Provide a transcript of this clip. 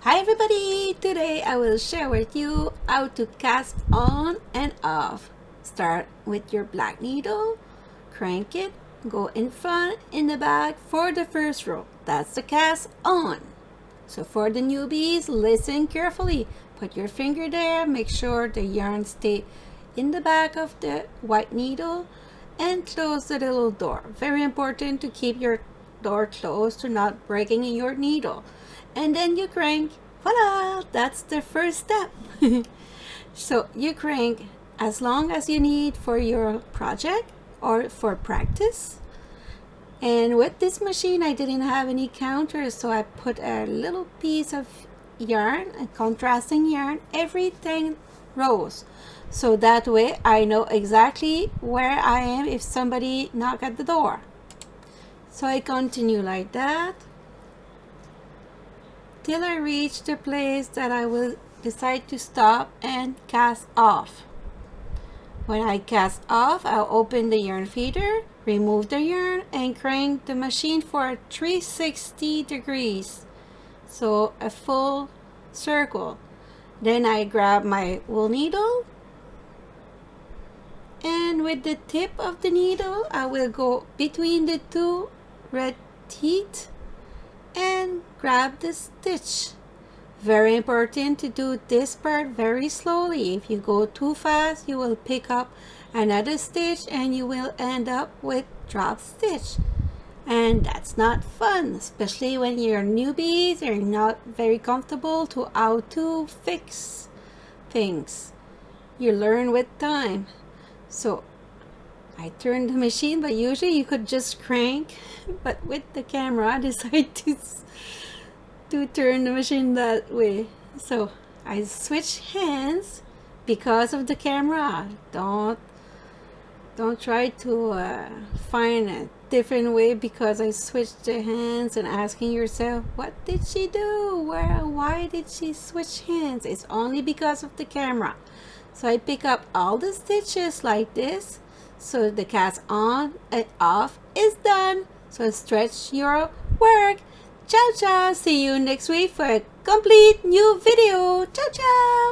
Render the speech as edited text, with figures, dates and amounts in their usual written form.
Hi everybody! Today I will share with you how to cast on and off. Start with your black needle, crank it, go in front, in the back for the first row. That's the cast on. So for the newbies, listen carefully. Put your finger there, make sure the yarn stay in the back of the white needle and close the little door. Very important to keep your door closed to not breaking your needle. And then you crank. Voila! That's the first step. So you crank as long as you need for your project or for practice. And with this machine I didn't have any counters, so I put a little piece of yarn, a contrasting yarn, every 10 rows. So that way I know exactly where I am if somebody knock at the door. So I continue like that till I reach the place that I will decide to stop and cast off. When I cast off, I'll open the yarn feeder, remove the yarn, and crank the machine for 360 degrees. So a full circle. Then I grab my wool needle, and with the tip of the needle, I will go between the two red teeth and grab the stitch. Very important to do this part very slowly. If you go too fast, you will pick up another stitch and you will end up with drop stitch. And that's not fun, especially when you're newbies or not very comfortable to how to fix things. You learn with time. So I turned the machine, but usually you could just crank, but with the camera I decided to turn the machine that way. So I switch hands because of the camera. Don't try to find a different way because I switched the hands and asking yourself, what did she do? Why did she switch hands? It's only because of the camera. So I pick up all the stitches like this. So the cast on and off is done. So stretch your work. Ciao, ciao. See you next week for a complete new video. Ciao, ciao.